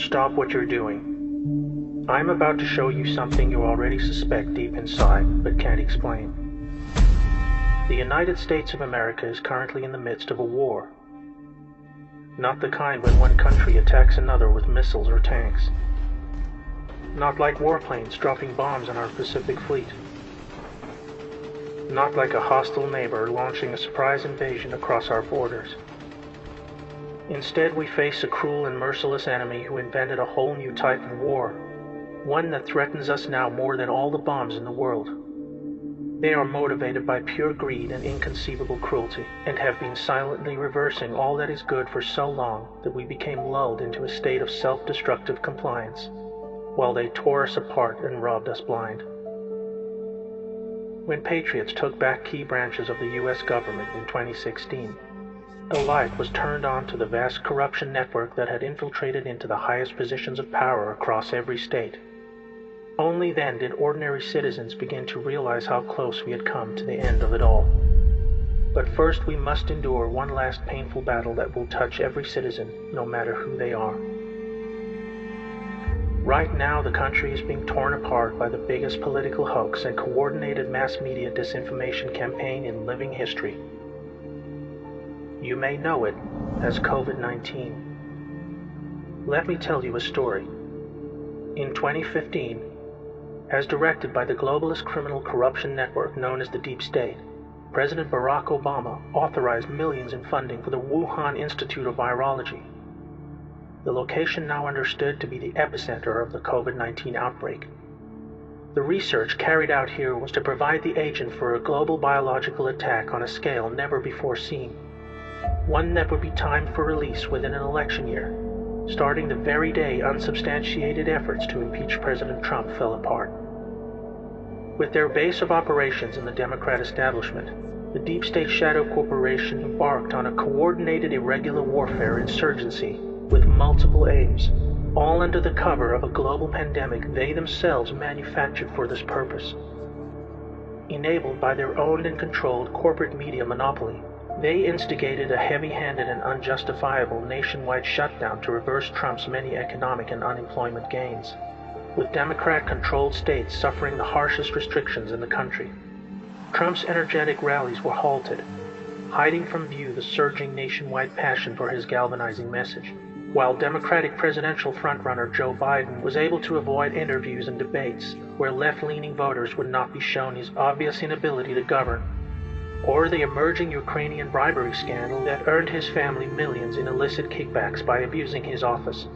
stop what you're doing. I'm about to show you something you already suspect deep inside, but can't explain. The United States of America is currently in the midst of a war. Not the kind when one country attacks another with missiles or tanks. Not like warplanes dropping bombs on our Pacific Fleet. Not like a hostile neighbor launching a surprise invasion across our borders. Instead, we face a cruel and merciless enemy who invented a whole new type of war, one that threatens us now more than all the bombs in the world. They are motivated by pure greed and inconceivable cruelty, and have been silently reversing all that is good for so long that we became lulled into a state of self-destructive compliance, while they tore us apart and robbed us blind. When patriots took back key branches of the U.S. government in 2016, a light was turned on to the vast corruption network that had infiltrated into the highest positions of power across every state. Only then did ordinary citizens begin to realize how close we had come to the end of it all. But first we must endure one last painful battle that will touch every citizen, no matter who they are. Right now, the country is being torn apart by the biggest political hoax and coordinated mass media disinformation campaign in living history. You may know it as COVID-19. Let me tell you a story. In 2015, as directed by the globalist criminal corruption network known as the Deep State, President Barack Obama authorized millions in funding for the Wuhan Institute of Virology, the location now understood to be the epicenter of the COVID-19 outbreak. The research carried out here was to provide the agent for a global biological attack on a scale never before seen, one that would be timed for release within an election year, starting the very day unsubstantiated efforts to impeach President Trump fell apart. With their base of operations in the Democrat establishment, the Deep State Shadow Corporation embarked on a coordinated irregular warfare insurgency with multiple aims, all under the cover of a global pandemic they themselves manufactured for this purpose. Enabled by their owned and controlled corporate media monopoly, they instigated a heavy-handed and unjustifiable nationwide shutdown to reverse Trump's many economic and unemployment gains, with Democrat-controlled states suffering the harshest restrictions in the country. Trump's energetic rallies were halted, hiding from view the surging nationwide passion for his galvanizing message, while Democratic presidential frontrunner Joe Biden was able to avoid interviews and debates where left-leaning voters would not be shown his obvious inability to govern, or the emerging Ukrainian bribery scandal that earned his family millions in illicit kickbacks by abusing his office.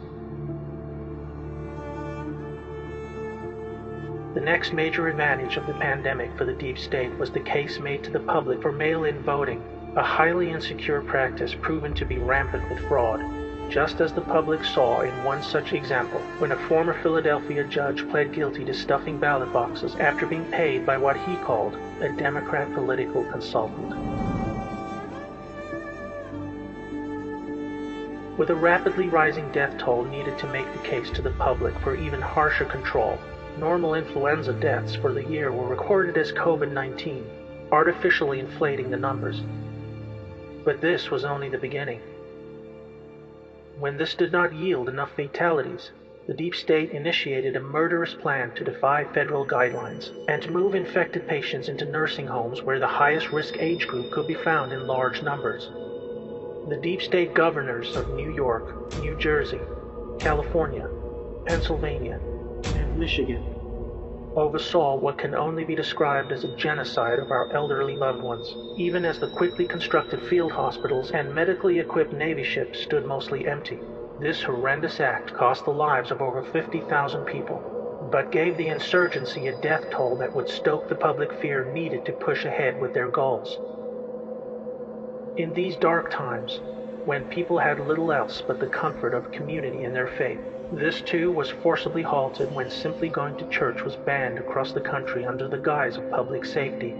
The next major advantage of the pandemic for the Deep State was the case made to the public for mail-in voting, a highly insecure practice proven to be rampant with fraud, just as the public saw in one such example when a former Philadelphia judge pled guilty to stuffing ballot boxes after being paid by what he called a Democrat political consultant. With a rapidly rising death toll needed to make the case to the public for even harsher control, normal influenza deaths for the year were recorded as COVID-19, artificially inflating the numbers. But this was only the beginning. When this did not yield enough fatalities, the Deep State initiated a murderous plan to defy federal guidelines and to move infected patients into nursing homes where the highest risk age group could be found in large numbers. The Deep State governors of New York, New Jersey, California, Pennsylvania, and Michigan oversaw what can only be described as a genocide of our elderly loved ones, even as the quickly constructed field hospitals and medically equipped Navy ships stood mostly empty. This horrendous act cost the lives of over 50,000 people, but gave the insurgency a death toll that would stoke the public fear needed to push ahead with their goals. In these dark times, when people had little else but the comfort of community in their faith, this too was forcibly halted when simply going to church was banned across the country under the guise of public safety.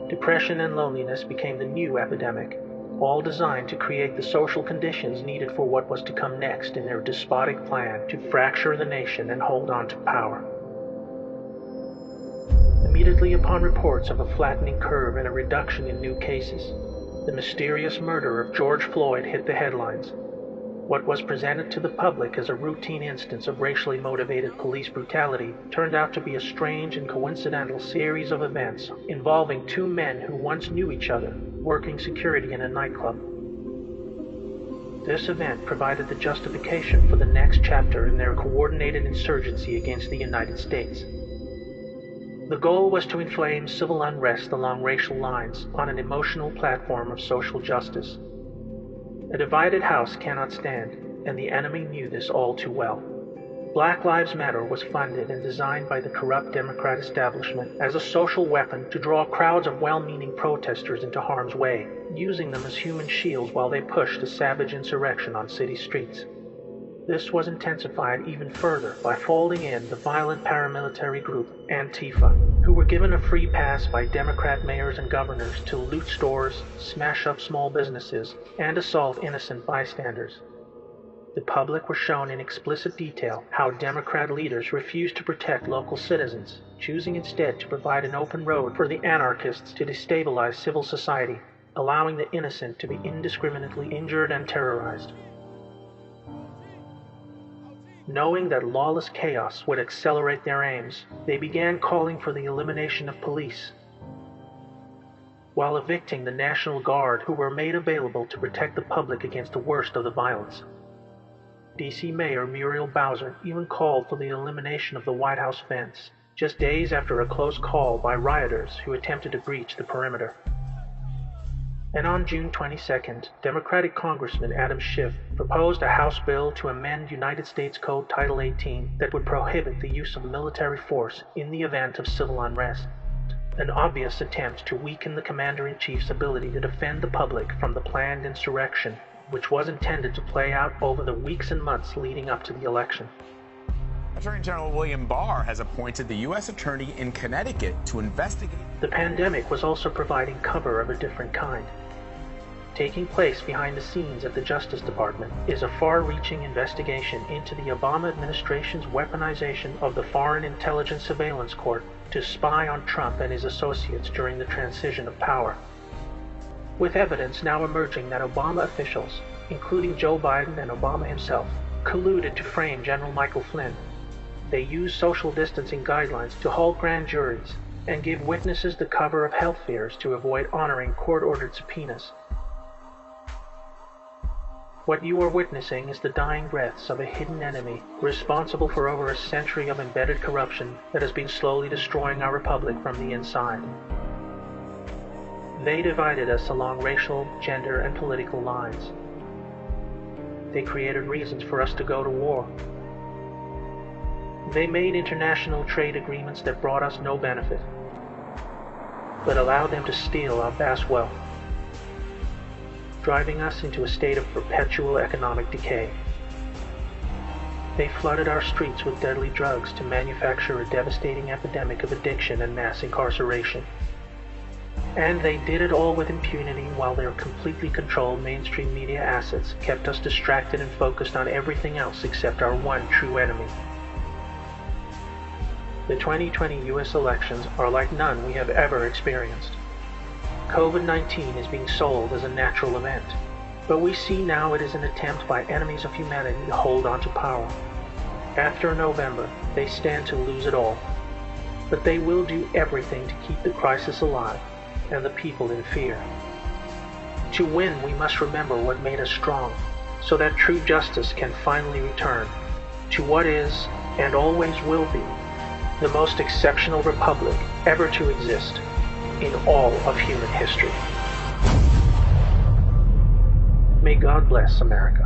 Depression and loneliness became the new epidemic, all designed to create the social conditions needed for what was to come next in their despotic plan to fracture the nation and hold on to power. Immediately upon reports of a flattening curve and a reduction in new cases, the mysterious murder of George Floyd hit the headlines. What was presented to the public as a routine instance of racially motivated police brutality turned out to be a strange and coincidental series of events involving two men who once knew each other, working security in a nightclub. This event provided the justification for the next chapter in their coordinated insurgency against the United States. The goal was to inflame civil unrest along racial lines on an emotional platform of social justice. A divided house cannot stand, and the enemy knew this all too well. Black Lives Matter was funded and designed by the corrupt Democrat establishment as a social weapon to draw crowds of well-meaning protesters into harm's way, using them as human shields while they pushed a savage insurrection on city streets. This was intensified even further by folding in the violent paramilitary group Antifa, who were given a free pass by Democrat mayors and governors to loot stores, smash up small businesses, and assault innocent bystanders. The public were shown in explicit detail how Democrat leaders refused to protect local citizens, choosing instead to provide an open road for the anarchists to destabilize civil society, allowing the innocent to be indiscriminately injured and terrorized. Knowing that lawless chaos would accelerate their aims, they began calling for the elimination of police, while evicting the National Guard, who were made available to protect the public against the worst of the violence. D.C. Mayor Muriel Bowser even called for the elimination of the White House fence, just days after a close call by rioters who attempted to breach the perimeter. And on June 22nd, Democratic Congressman Adam Schiff proposed a House bill to amend United States Code Title 18 that would prohibit the use of military force in the event of civil unrest, an obvious attempt to weaken the Commander-in-Chief's ability to defend the public from the planned insurrection, which was intended to play out over the weeks and months leading up to the election. Attorney General William Barr has appointed the U.S. Attorney in Connecticut to investigate. The pandemic was also providing cover of a different kind. Taking place behind the scenes at the Justice Department is a far-reaching investigation into the Obama administration's weaponization of the Foreign Intelligence Surveillance Court to spy on Trump and his associates during the transition of power. With evidence now emerging that Obama officials, including Joe Biden and Obama himself, colluded to frame General Michael Flynn, they used social distancing guidelines to halt grand juries and give witnesses the cover of health fears to avoid honoring court-ordered subpoenas. What you are witnessing is the dying breaths of a hidden enemy responsible for over a century of embedded corruption that has been slowly destroying our republic from the inside. They divided us along racial, gender, and political lines. They created reasons for us to go to war. They made international trade agreements that brought us no benefit, but allowed them to steal our vast wealth, driving us into a state of perpetual economic decay. They flooded our streets with deadly drugs to manufacture a devastating epidemic of addiction and mass incarceration. And they did it all with impunity while their completely controlled mainstream media assets kept us distracted and focused on everything else except our one true enemy. The 2020 U.S. elections are like none we have ever experienced. COVID-19 is being sold as a natural event, but we see now it is an attempt by enemies of humanity to hold on to power. After November, they stand to lose it all, but they will do everything to keep the crisis alive and the people in fear. To win, we must remember what made us strong, so that true justice can finally return to what is, and always will be, the most exceptional republic ever to exist in all of human history. May God bless America.